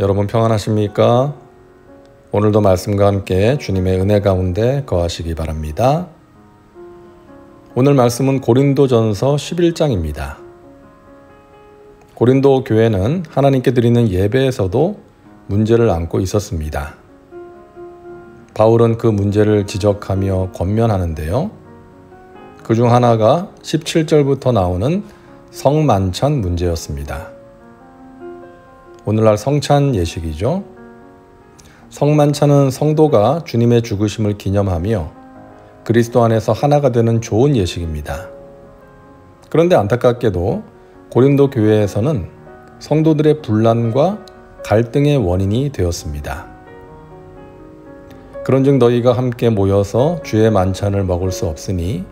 여러분 평안하십니까? 오늘도 말씀과 함께 주님의 은혜 가운데 거하시기 바랍니다. 오늘 말씀은 고린도전서 11장입니다. 고린도 교회는 하나님께 드리는 예배에서도 문제를 안고 있었습니다. 바울은 그 문제를 지적하며 권면하는데요. 그중 하나가 17절부터 나오는 성만찬 문제였습니다. 오늘날 성찬 예식이죠. 성만찬은 성도가 주님의 죽으심을 기념하며 그리스도 안에서 하나가 되는 좋은 예식입니다. 그런데 안타깝게도 고린도 교회에서는 성도들의 분란과 갈등의 원인이 되었습니다. 그런즉 너희가 함께 모여서 주의 만찬을 먹을 수 없으니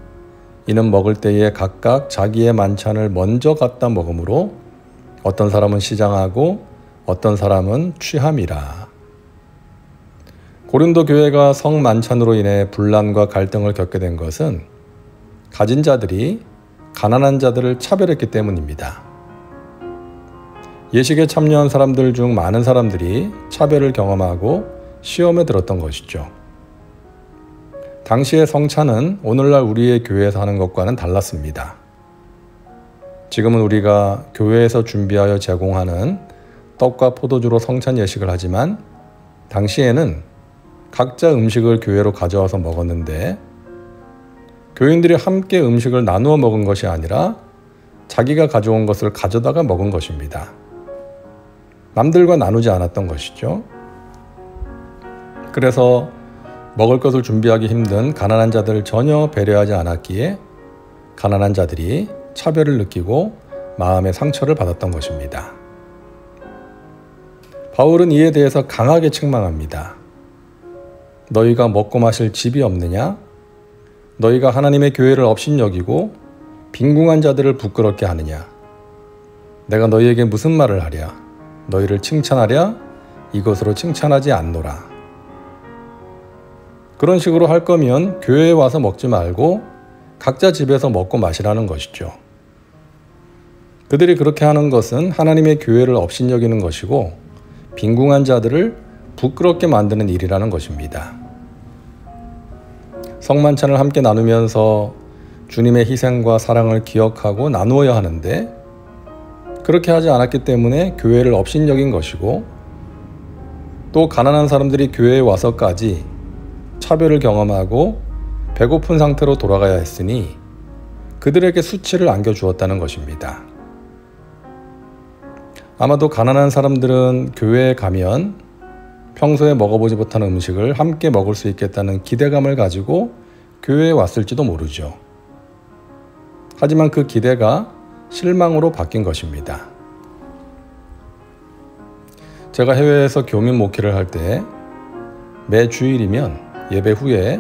이는 먹을 때에 각각 자기의 만찬을 먼저 갖다 먹으므로 어떤 사람은 시장하고 어떤 사람은 취함이라. 고린도 교회가 성만찬으로 인해 분란과 갈등을 겪게 된 것은 가진 자들이 가난한 자들을 차별했기 때문입니다. 예식에 참여한 사람들 중 많은 사람들이 차별을 경험하고 시험에 들었던 것이죠. 당시의 성찬은 오늘날 우리의 교회에서 하는 것과는 달랐습니다. 지금은 우리가 교회에서 준비하여 제공하는 떡과 포도주로 성찬 예식을 하지만 당시에는 각자 음식을 교회로 가져와서 먹었는데 교인들이 함께 음식을 나누어 먹은 것이 아니라 자기가 가져온 것을 가져다가 먹은 것입니다. 남들과 나누지 않았던 것이죠. 그래서 먹을 것을 준비하기 힘든 가난한 자들을 전혀 배려하지 않았기에 가난한 자들이 차별을 느끼고 마음의 상처를 받았던 것입니다. 바울은 이에 대해서 강하게 책망합니다. 너희가 먹고 마실 집이 없느냐? 너희가 하나님의 교회를 업신여기고 빈궁한 자들을 부끄럽게 하느냐? 내가 너희에게 무슨 말을 하랴? 너희를 칭찬하랴? 이것으로 칭찬하지 않노라. 그런 식으로 할 거면 교회에 와서 먹지 말고 각자 집에서 먹고 마시라는 것이죠. 그들이 그렇게 하는 것은 하나님의 교회를 업신여기는 것이고 빈궁한 자들을 부끄럽게 만드는 일이라는 것입니다. 성만찬을 함께 나누면서 주님의 희생과 사랑을 기억하고 나누어야 하는데 그렇게 하지 않았기 때문에 교회를 업신여긴 것이고 또 가난한 사람들이 교회에 와서까지 차별을 경험하고 배고픈 상태로 돌아가야 했으니 그들에게 수치를 안겨주었다는 것입니다. 아마도 가난한 사람들은 교회에 가면 평소에 먹어보지 못한 음식을 함께 먹을 수 있겠다는 기대감을 가지고 교회에 왔을지도 모르죠. 하지만 그 기대가 실망으로 바뀐 것입니다. 제가 해외에서 교민 목회를 할 때 매 주일이면 예배 후에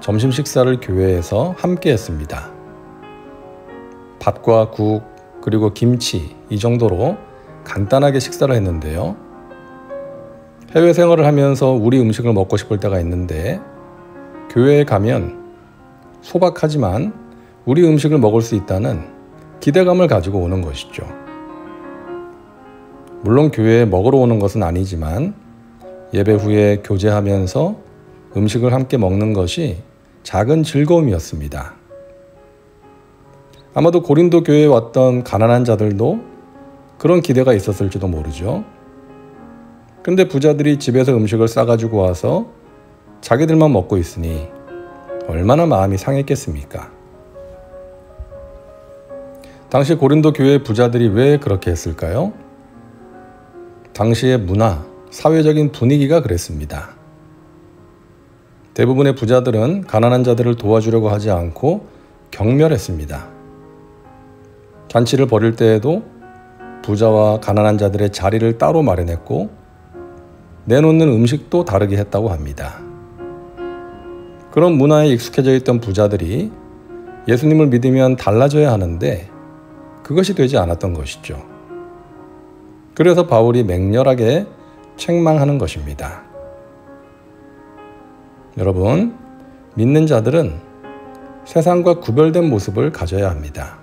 점심 식사를 교회에서 함께 했습니다. 밥과 국 그리고 김치 이 정도로 간단하게 식사를 했는데요. 해외 생활을 하면서 우리 음식을 먹고 싶을 때가 있는데 교회에 가면 소박하지만 우리 음식을 먹을 수 있다는 기대감을 가지고 오는 것이죠. 물론 교회에 먹으러 오는 것은 아니지만 예배 후에 교제하면서 음식을 함께 먹는 것이 작은 즐거움이었습니다. 아마도 고린도 교회에 왔던 가난한 자들도 그런 기대가 있었을지도 모르죠. 근데 부자들이 집에서 음식을 싸가지고 와서 자기들만 먹고 있으니 얼마나 마음이 상했겠습니까? 당시 고린도 교회 부자들이 왜 그렇게 했을까요? 당시의 문화, 사회적인 분위기가 그랬습니다. 대부분의 부자들은 가난한 자들을 도와주려고 하지 않고 경멸했습니다. 잔치를 벌일 때에도 부자와 가난한 자들의 자리를 따로 마련했고 내놓는 음식도 다르게 했다고 합니다. 그런 문화에 익숙해져 있던 부자들이 예수님을 믿으면 달라져야 하는데 그것이 되지 않았던 것이죠. 그래서 바울이 맹렬하게 책망하는 것입니다. 여러분, 믿는 자들은 세상과 구별된 모습을 가져야 합니다.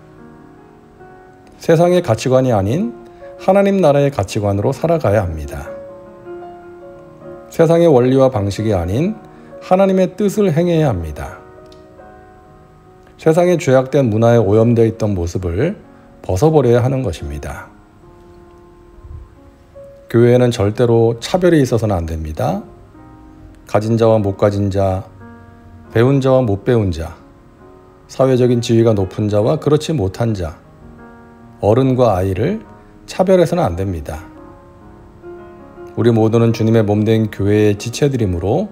세상의 가치관이 아닌 하나님 나라의 가치관으로 살아가야 합니다. 세상의 원리와 방식이 아닌 하나님의 뜻을 행해야 합니다. 세상의 죄악된 문화에 오염되어 있던 모습을 벗어버려야 하는 것입니다. 교회에는 절대로 차별이 있어서는 안 됩니다. 가진 자와 못 가진 자, 배운 자와 못 배운 자, 사회적인 지위가 높은 자와 그렇지 못한 자, 어른과 아이를 차별해서는 안 됩니다. 우리 모두는 주님의 몸된 교회의 지체들이므로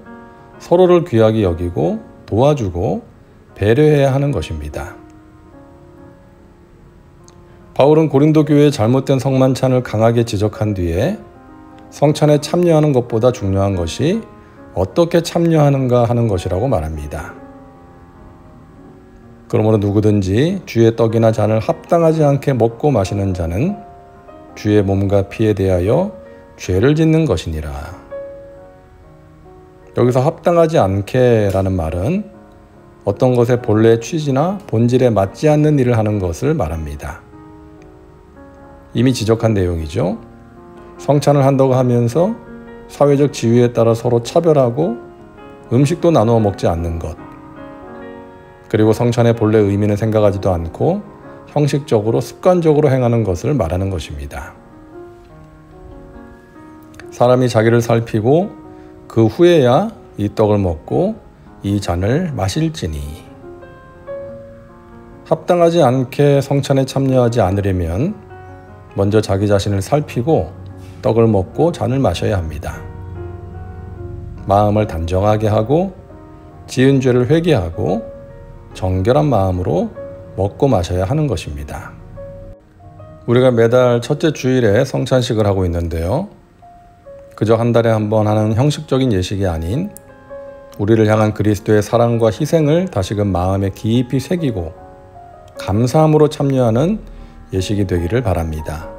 서로를 귀하게 여기고 도와주고 배려해야 하는 것입니다. 바울은 고린도 교회의 잘못된 성만찬을 강하게 지적한 뒤에 성찬에 참여하는 것보다 중요한 것이 어떻게 참여하는가 하는 것이라고 말합니다. 그러므로 누구든지 주의 떡이나 잔을 합당하지 않게 먹고 마시는 자는 주의 몸과 피에 대하여 죄를 짓는 것이니라. 여기서 합당하지 않게 라는 말은 어떤 것의 본래의 취지나 본질에 맞지 않는 일을 하는 것을 말합니다. 이미 지적한 내용이죠. 성찬을 한다고 하면서 사회적 지위에 따라 서로 차별하고 음식도 나누어 먹지 않는 것, 그리고 성찬의 본래 의미는 생각하지도 않고 형식적으로 습관적으로 행하는 것을 말하는 것입니다. 사람이 자기를 살피고 그 후에야 이 떡을 먹고 이 잔을 마실지니. 합당하지 않게 성찬에 참여하지 않으려면 먼저 자기 자신을 살피고 떡을 먹고 잔을 마셔야 합니다. 마음을 단정하게 하고 지은 죄를 회개하고 정결한 마음으로 먹고 마셔야 하는 것입니다. 우리가 매달 첫째 주일에 성찬식을 하고 있는데요. 그저 한 달에 한 번 하는 형식적인 예식이 아닌 우리를 향한 그리스도의 사랑과 희생을 다시금 마음에 깊이 새기고 감사함으로 참여하는 예식이 되기를 바랍니다.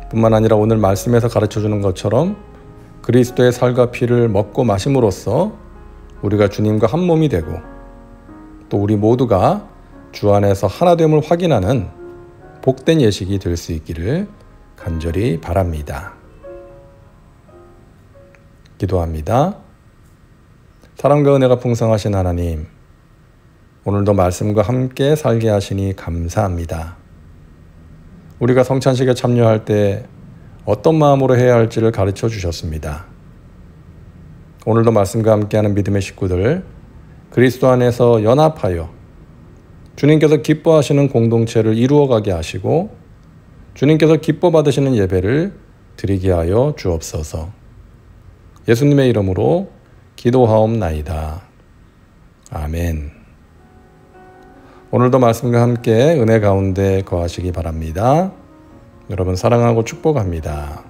뿐만 아니라 오늘 말씀에서 가르쳐주는 것처럼 그리스도의 살과 피를 먹고 마심으로써 우리가 주님과 한 몸이 되고 또 우리 모두가 주 안에서 하나됨을 확인하는 복된 예식이 될 수 있기를 간절히 바랍니다. 기도합니다. 사랑과 은혜가 풍성하신 하나님, 오늘도 말씀과 함께 살게 하시니 감사합니다. 우리가 성찬식에 참여할 때 어떤 마음으로 해야 할지를 가르쳐 주셨습니다. 오늘도 말씀과 함께하는 믿음의 식구들, 그리스도 안에서 연합하여 주님께서 기뻐하시는 공동체를 이루어가게 하시고 주님께서 기뻐 받으시는 예배를 드리게 하여 주옵소서. 예수님의 이름으로 기도하옵나이다. 아멘. 오늘도 말씀과 함께 은혜 가운데 거하시기 바랍니다. 여러분 사랑하고 축복합니다.